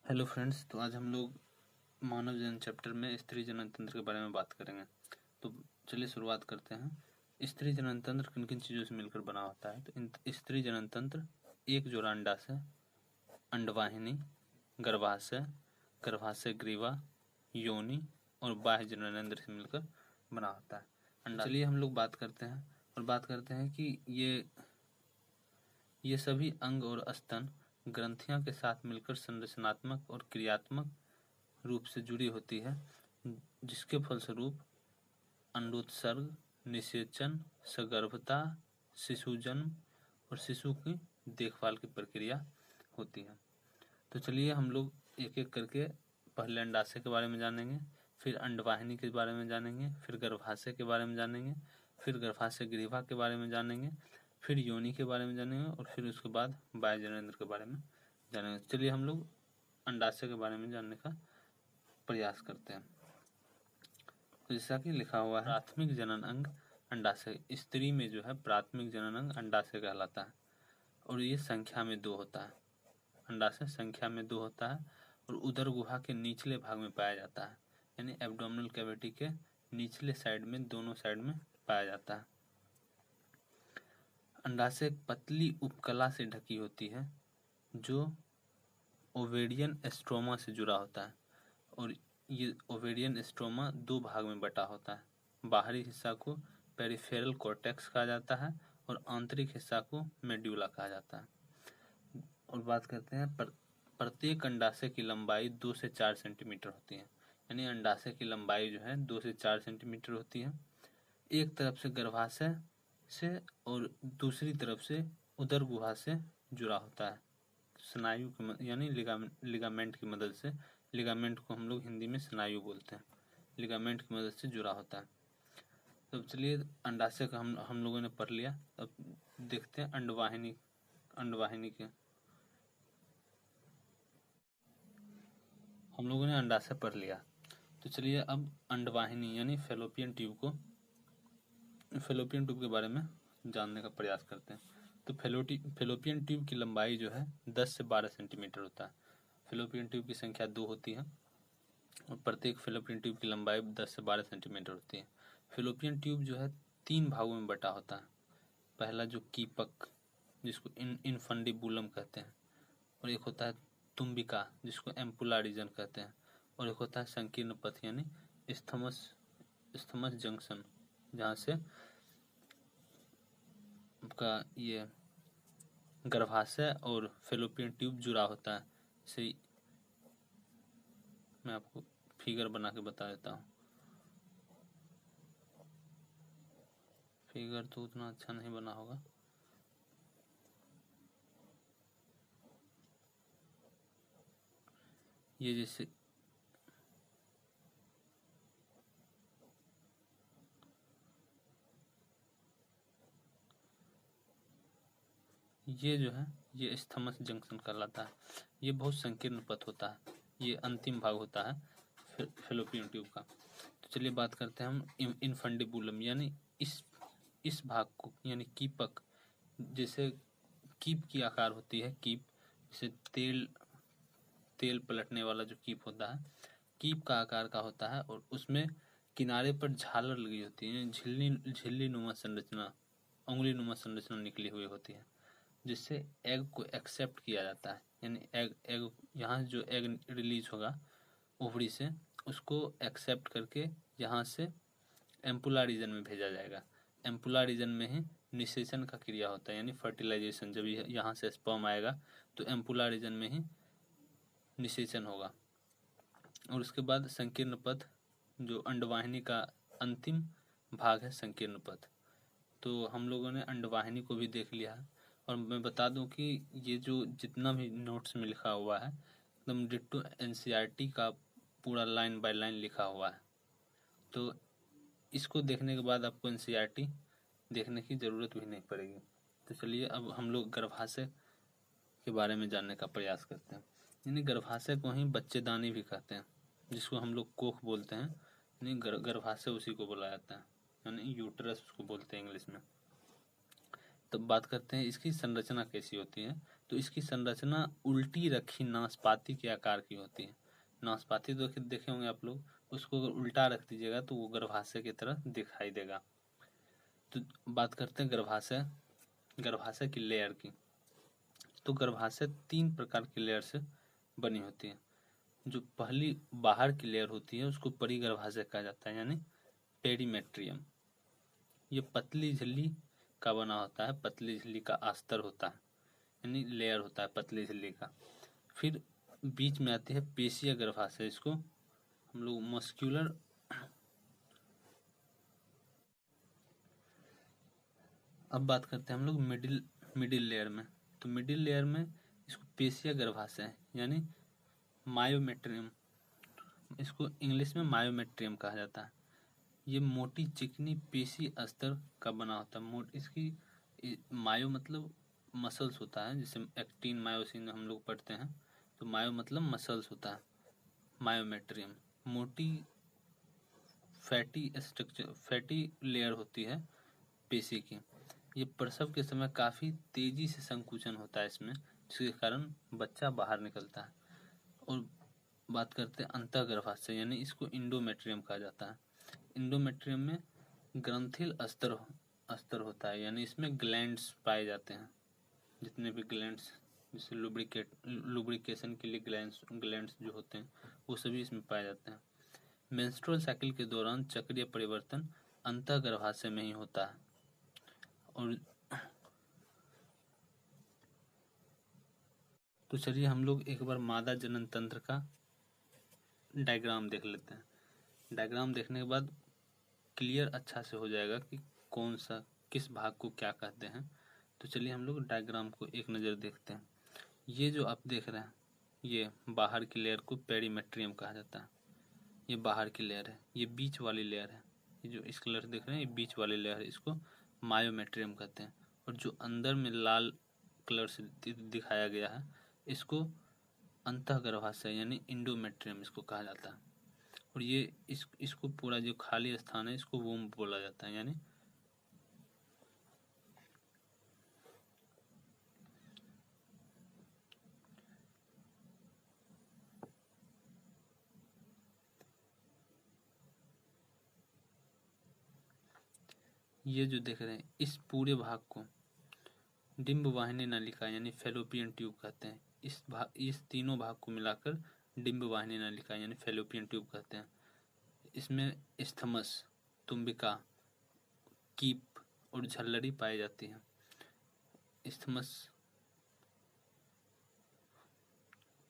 Hello friends, तो आज हम लोग मानव जनन चैप्टर में स्त्री जनन तंत्र के बारे में बात करेंगे। तो चलिए शुरुआत करते हैं। स्त्री जनन तंत्र किन किन चीज़ों से मिलकर बना होता है? तो स्त्री जनन तंत्र एक जोड़ा अंडाशय, अंडवाहिनी, गर्भाशय, गर्भाशय ग्रीवा, योनि और बाह्य जननेंद्र से मिलकर बना होता है। चलिए हम लोग बात करते हैं और बात करते हैं कि ये सभी अंग और स्तन ग्रंथियों के साथ मिलकर संरचनात्मक और क्रियात्मक रूप से जुड़ी होती है, जिसके फलस्वरूप अंडोत्सर्ग, निषेचन, सगर्भता, शिशु जन्म और शिशु की देखभाल की प्रक्रिया होती है। तो चलिए हम लोग एक एक करके पहले अंडाशय के बारे में जानेंगे, फिर अंडवाहिनी के बारे में जानेंगे, फिर गर्भाशय के बारे में जानेंगे, फिर गर्भाशय ग्रीवा के बारे में जानेंगे, फिर योनि के बारे में जानेंगे और फिर उसके बाद बाह्य जननेंद्र के बारे में जानेंगे। चलिए हम लोग अंडाशय के बारे में जानने का प्रयास करते हैं। तो जैसा कि लिखा हुआ है, प्राथमिक जनन अंग अंडाशय। स्त्री में जो है प्राथमिक जनन अंग अंडाशय कहलाता है और ये संख्या में 2 होता है। अंडाशय संख्या में 2 होता है और उदर गुहा के निचले भाग में पाया जाता है, यानी एब्डोमिनल कैविटी के निचले साइड में, दोनों साइड में पाया जाता है। अंडाशय एक पतली उपकला से ढकी होती है जो ओवेरियन स्ट्रोमा से जुड़ा होता है और ये ओवेरियन स्ट्रोमा 2 भाग में बटा होता है। बाहरी हिस्सा को पेरिफेरल कॉर्टेक्स कहा जाता है और आंतरिक हिस्सा को मेड्यूला कहा जाता है। और बात करते हैं प्रत्येक अंडाशय की लंबाई 2 से 4 सेंटीमीटर होती है, यानी अंडाशय की लंबाई जो है 2 से 4 सेंटीमीटर होती है। एक तरफ से गर्भाशय से और दूसरी तरफ से उदर गुहा से जुड़ा होता है स्नायु की यानी लिगामेंट की मदद से। लिगामेंट को हम लोग हिंदी में स्नायु बोलते हैं। लिगामेंट की मदद से जुड़ा होता है। तो चलिए अंडाशय का हम लोगों ने पढ़ लिया। अब देखते हैं अंडवाहिनी के। हम लोगों ने अंडाशय पढ़ लिया, तो चलिए अब अंडवाहिनी यानी फैलोपियन ट्यूब के बारे में जानने का प्रयास करते हैं। तो फैलोपियन ट्यूब की लंबाई जो है 10 से 12 सेंटीमीटर होता है। फैलोपियन ट्यूब की संख्या 2 होती है और प्रत्येक फैलोपियन ट्यूब की लंबाई 10 से 12 सेंटीमीटर होती है। फैलोपियन ट्यूब जो है 3 भागों में बटा होता है। पहला जो कीपक, जिसको इनफंडिबुलम कहते हैं, और एक होता है तुम्बिका, जिसको एम्पुला रीजन कहते हैं, और एक होता है संकीर्ण पथ यानी स्थमस जंक्शन, जहाँ से का ये गर्भाशय और फैलोपियन ट्यूब जुड़ा होता है। इसे मैं आपको फिगर बना के बता देता हूँ। फिगर तो उतना अच्छा नहीं बना होगा। ये जैसे ये जो है ये स्थमस जंक्शन कहलाता है। ये बहुत संकीर्ण पथ होता है। ये अंतिम भाग होता है फैलोपियन ट्यूब का। तो चलिए बात करते हैं हम इनफंडिबुलम यानी इस भाग को, यानी कीपक। जैसे कीप की आकार होती है, कीप जैसे तेल पलटने वाला जो कीप होता है, कीप का आकार का होता है और उसमें किनारे पर झालर लगी होती है, झिल्ली नुमा संरचना, उंगली नुमा संरचना निकली हुई होती है, जिससे एग को एक्सेप्ट किया जाता है। यानी एग यहाँ जो एग रिलीज होगा ओवरी से, उसको एक्सेप्ट करके यहाँ से एम्पुला रीजन में भेजा जाएगा। एम्पुला रीजन में ही निषेचन का क्रिया होता है, यानी फर्टिलाइजेशन। जब यहाँ से स्पर्म आएगा तो एम्पुला रीजन में ही निषेचन होगा। और उसके बाद संकीर्ण पथ, जो अंडवाहिनी का अंतिम भाग है संकीर्ण पथ। तो हम लोगों ने अंडवाहिनी को भी देख लिया है। और मैं बता दूं कि ये जो जितना भी नोट्स में लिखा हुआ है एकदम डिट्टो एनसीईआरटी का पूरा लाइन बाय लाइन लिखा हुआ है। तो इसको देखने के बाद आपको एनसीईआरटी देखने की ज़रूरत भी नहीं पड़ेगी। तो चलिए अब हम लोग गर्भाशय के बारे में जानने का प्रयास करते हैं। यानी गर्भाशय को ही बच्चेदानी भी कहते हैं, जिसको हम लोग कोख बोलते हैं। यानी गर्भाशय उसी को बोला जाता है, यानी यूट्रस उसको बोलते हैं इंग्लिश में। तब बात करते हैं इसकी संरचना कैसी होती है। तो इसकी संरचना उल्टी रखी नाशपाती के आकार की होती है। नाशपाती तो देखे होंगे आप लोग, उसको अगर उल्टा रख दीजिएगा तो वो गर्भाशय की तरह दिखाई देगा। तो बात करते हैं गर्भाशय की लेयर की। तो गर्भाशय 3 प्रकार की लेयर से बनी होती है। जो पहली बाहर की लेयर होती है उसको परिगर्भाशय कहा जाता है, यानी पेरीमेट्रियम। ये पतली झिल्ली का बना होता है, पतली झिल्ली का अस्तर होता है, यानी लेयर होता है पतली झिल्ली का। फिर बीच में आती है पेशीय गर्भाशय, इसको हम लोग मस्क्यूलर अब बात करते हैं हम लोग मिडिल लेयर में। तो मिडिल लेयर में इसको पेशीय गर्भाशय है, यानी मायोमेट्रियम, इसको इंग्लिश में मायोमेट्रियम कहा जाता है। ये मोटी चिकनी पेशी अस्तर का बना होता है। इसकी मायो मतलब मसल्स होता है, जिसे एक्टिन मायोसिन हम लोग पढ़ते हैं। तो मायो मतलब मसल्स होता है। मायोमेट्रियम मोटी फैटी लेयर होती है पेशी की। ये प्रसव के समय काफी तेजी से संकुचन होता है इसमें, जिसके कारण बच्चा बाहर निकलता है। और बात करते हैं अंतःगर्भाशय, यानी इसको इंडोमेट्रियम कहा जाता है। इंडोमेट्रियम में ग्रंथिल अस्तर होता है, यानी इसमें ग्लैंड्स पाए जाते हैं। जितने भी ग्लैंड्स, जैसे लुब्रिकेशन के लिए ग्लैंड्स जो होते हैं वो सभी इसमें पाए जाते हैं। मेंस्ट्रुअल साइकिल के दौरान चक्रीय परिवर्तन अंतःगर्भाशय में ही होता है। और तो चलिए हम लोग एक बार मादा जनन तंत्र का डायग्राम देख लेते हैं। डायग्राम देखने के बाद क्लियर अच्छा से हो जाएगा कि कौन सा किस भाग को क्या कहते हैं। तो चलिए हम लोग डायग्राम को एक नज़र देखते हैं। ये जो आप देख रहे हैं, ये बाहर की लेयर को पेरीमेट्रियम कहा जाता है। ये बाहर की लेयर है। ये बीच वाली लेयर है, ये जो इस कलर देख रहे हैं ये बीच वाली लेयर है, इसको मायोमेट्रियम कहते हैं। और जो अंदर में लाल कलर से दिखाया गया है इसको अंतःगर्भाशय यानी इंडोमेट्रियम इसको कहा जाता है। और ये इसको पूरा जो खाली स्थान है इसको वोम बोला जाता है। यानी ये जो देख रहे हैं इस पूरे भाग को डिंब वाहिनी नलिका यानी फेलोपियन ट्यूब कहते हैं। इस तीनों भाग को मिलाकर डिंब वाहिनी नलिका यानी फेलोपियन ट्यूब कहते हैं। इसमें स्थमस, तुम्बिका, कीप और झल्लरी पाई जाती है। स्थमस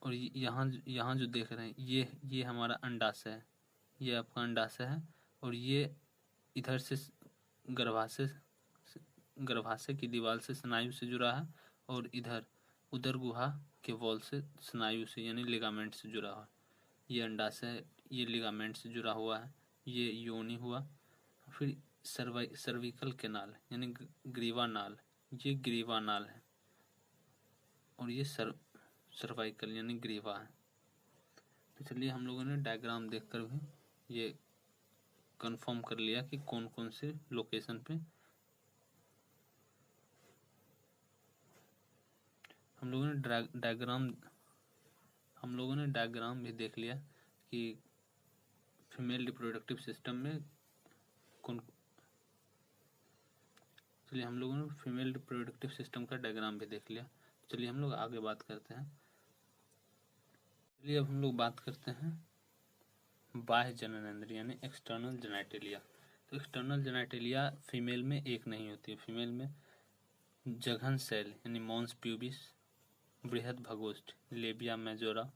और यहाँ जो देख रहे हैं ये हमारा अंडाशय है, ये आपका अंडाशय है। और ये इधर से गर्भाशय की दीवार से स्नायु से जुड़ा है, और इधर उदर गुहा के वॉल से स्नायु से यानी लिगामेंट से जुड़ा हुआ। ये अंडाशय, ये लिगामेंट से जुड़ा हुआ है, ये योनि हुआ। फिर सर्विकल कैनाल यानी ग्रीवा नाल, ये ग्रीवा नाल है। और ये सर्वाइकल यानी ग्रीवा है। तो चलिए हम लोगों ने डायग्राम देखकर भी ये कंफर्म कर लिया कि कौन कौन से लोकेशन पे हम लोगों ने डायग्राम भी देख लिया कि फीमेल रिप्रोडक्टिव सिस्टम में कौन। चलिए हम लोगों ने फीमेल रिप्रोडक्टिव सिस्टम का डायग्राम भी देख लिया। चलिए हम लोग आगे बात करते हैं। चलिए अब हम लोग बात करते हैं बाह्य जननेंद्रिय यानी एक्सटर्नल जेनिटलिया। तो एक्सटर्नल जेनिटलिया फीमेल में एक नहीं होती है। फीमेल में जघन सेल यानी मॉन्स प्यूबिस, बृहद भगोष्ठ लेबिया मेजोरा,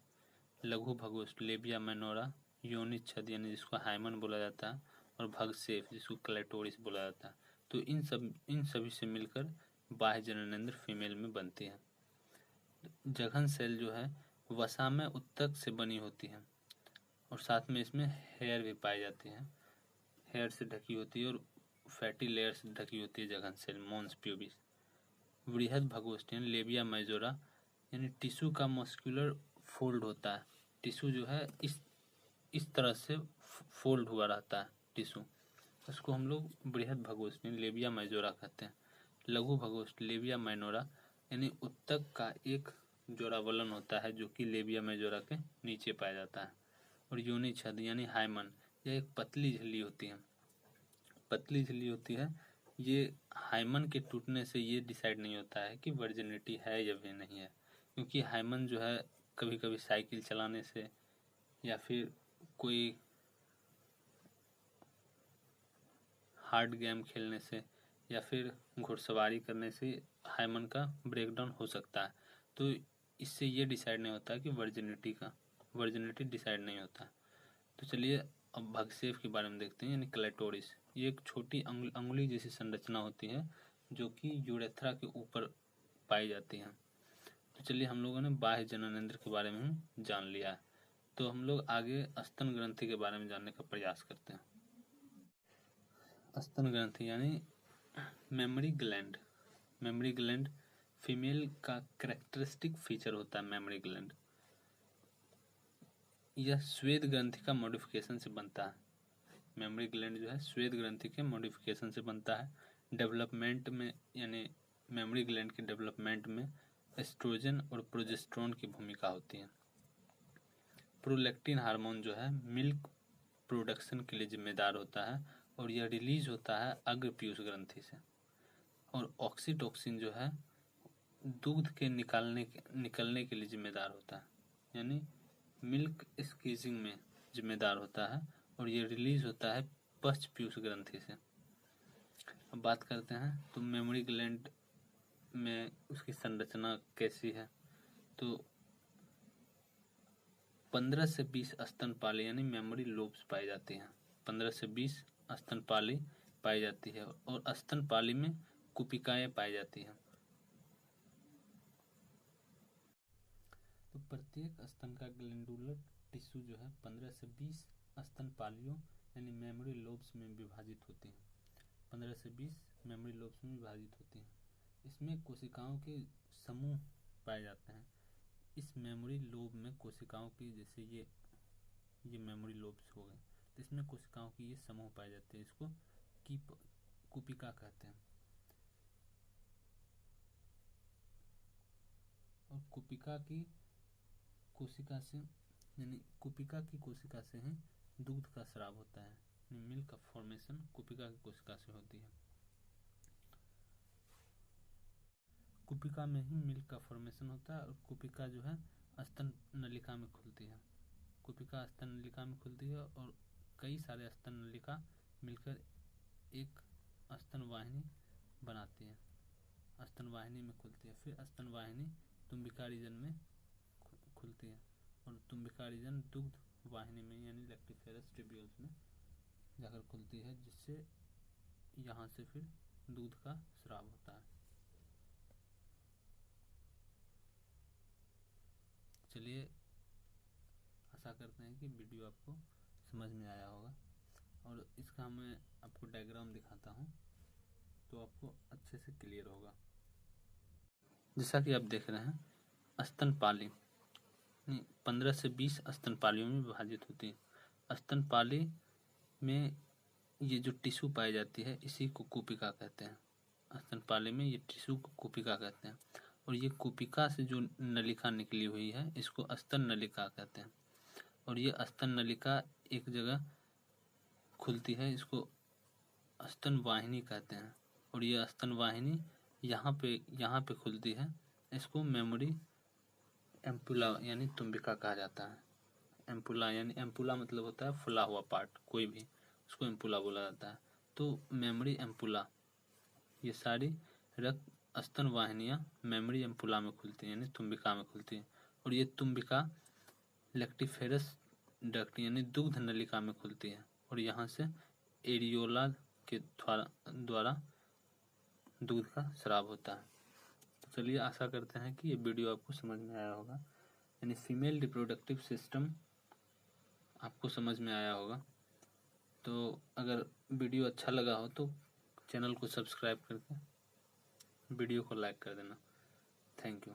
लघु भगोष्ठ लेबिया माइनोरा, योनि छद यानी जिसको हाइमन बोला जाता है, और भगसेफ जिसको क्लेटोरिस बोला जाता है। तो इन सभी से मिलकर बाह्य जननेंद्र फीमेल में बनती है। जघन सेल जो है वसा में उत्तक से बनी होती है, और साथ में इसमें हेयर भी पाई जाती है। हेयर से ढकी होती है और फैटी लेयर से ढकी होती है जघन सेल मॉन्स प्यूबिस। बृहद भगोष्ठ यानी लेबिया मेजोरा यानी टिश्यू का मस्कुलर फोल्ड होता है। टिश्यू जो है इस तरह से फोल्ड हुआ रहता है टिश्यू, उसको हम लोग बृहद भगोष्ठ यानी लेबिया मेजोरा कहते हैं। लघु भगोष्ठ लेबिया माइनोरा यानी उत्तक का एक जोरावलन होता है जो कि लेबिया मेजोरा के नीचे पाया जाता है। और योनि छद यानी हाइमन, यह एक पतली झिल्ली होती है, पतली झिल्ली होती है। ये हाइमन के टूटने से ये डिसाइड नहीं होता है कि वर्जिनिटी है या भी नहीं है, क्योंकि हाइमन जो है कभी कभी साइकिल चलाने से या फिर कोई हार्ड गेम खेलने से या फिर घुड़सवारी करने से हाइमन का ब्रेकडाउन हो सकता है। तो इससे ये डिसाइड नहीं होता कि वर्जिनिटी डिसाइड नहीं होता। तो चलिए अब भगसेफ के बारे में देखते हैं, यानी क्लेटोरिस। ये एक छोटी अंगुली जैसी संरचना होती है जो कि यूरेथ्रा के ऊपर पाई जाती है। तो चलिए हम लोगों ने बाह्य जननेंद्र के बारे में जान लिया है, तो हम लोग आगे स्तन ग्रंथि के बारे में जानने का प्रयास करते हैं। स्तन ग्रंथि यानी memory gland. Memory gland female का कैरेक्टरिस्टिक फीचर होता है। मेमोरी ग्लैंड यह श्वेत ग्रंथि का मॉडिफिकेशन से बनता है। मेमोरी ग्लैंड जो है श्वेत ग्रंथि के मॉडिफिकेशन से बनता है। डेवलपमेंट में यानी मेमोरी ग्लैंड के डेवलपमेंट में एस्ट्रोजन और प्रोजेस्टेरोन की भूमिका होती है। प्रोलैक्टिन हार्मोन जो है मिल्क प्रोडक्शन के लिए जिम्मेदार होता है और यह रिलीज होता है अग्रपीयूष ग्रंथि से। और ऑक्सीटोसिन जो है दूध के निकलने के लिए जिम्मेदार होता है, यानी मिल्क स्क्वीजिंग में जिम्मेदार होता है और ये रिलीज होता है पश्चपीयूष ग्रंथि से। अब बात करते हैं तो मेमोरी ग्लैंड में उसकी संरचना कैसी है। तो 15 से 20 स्तनपाली यानी मेमोरी लोब्स पाई जाती हैं। 15 से 20 स्तनपाली पाई जाती है और स्तनपाली में कुपिकाएं पाई जाती हैं। तो प्रत्येक स्तन का ग्लैंडुलर टिश्यू जो है 15 से 20 स्तनपालियों यानी मेमोरी लोब्स में विभाजित होती हैं। 15 से 20 मेमोरी लोब्स में विभाजित होती हैं। इसमें कोशिकाओं के समूह पाए जाते हैं। इस मेमोरी लोब में कोशिकाओं की, जैसे ये मेमोरी लोब्स हो गए, तो इसमें कोशिकाओं की ये समूह पाए जाते हैं। इसको कुपिका कहते हैं। और कुपिका की कोशिका से ही दूध का स्राव होता है। मिल्क का फॉर्मेशन कुपिका की कोशिका से होती है। कुपिका में ही मिल्क का फॉर्मेशन होता है और कुपिका जो है स्तन नलिका में खुलती है। कुपिका स्तन नलिका में खुलती है और कई सारे स्तन नलिका मिलकर एक स्तन वाहिनी बनाती है। स्तन वाहिनी में खुलती है, फिर स्तन वाहिनी तुम्बिका रीजन में खुलती है और तुम्बिका रीजन दुग्ध वाहिनी में यानी लैक्टिफेरस ट्यूब्यूल्स में जाकर खुलती है, जिससे यहाँ से फिर दूध का स्राव होता है। चलिए आशा करते हैं कि वीडियो आपको समझ में आया होगा और इसका मैं आपको डायग्राम दिखाता हूँ तो आपको अच्छे से क्लियर होगा। जैसा कि आप देख रहे हैं, स्तनपाली 15 से 20 स्तनपालियों में विभाजित होती है। स्तनपाली में ये जो टिश्यू पाई जाती है इसी को कुपिका कहते हैं। स्तनपाली में ये टिश्यू को कुपिका कहते हैं और ये कुपिका से जो नलिका निकली हुई है इसको स्तन नलिका कहते हैं। और ये स्तन नलिका एक जगह खुलती है, इसको स्तन वाहिनी कहते हैं। और ये स्तन वाहिनी यहाँ पे खुलती है, इसको मेमोरी एम्पुला यानी तुम्बिका कहा जाता है। एम्पुला यानी एम्पुला मतलब होता है फुला हुआ पार्ट, कोई भी उसको एम्पुला बोला जाता है। तो मेमोरी एम्पुला, ये सारी रक्त स्तन वाहिनियाँ मेमोरी एम्पुला में खुलती हैं यानी तुम्बिका में खुलती हैं। और ये तुम्बिका लैक्टिफेरस डक्ट यानी दुग्ध नलिका में खुलती है और यहाँ से एरियोला के द्वारा दूध का स्राव होता है। तो चलिए आशा करते हैं कि ये वीडियो आपको समझ में आया होगा, यानी फीमेल रिप्रोडक्टिव सिस्टम आपको समझ में आया होगा। तो अगर वीडियो अच्छा लगा हो तो चैनल को सब्सक्राइब करके वीडियो को लाइक कर देना। Thank you.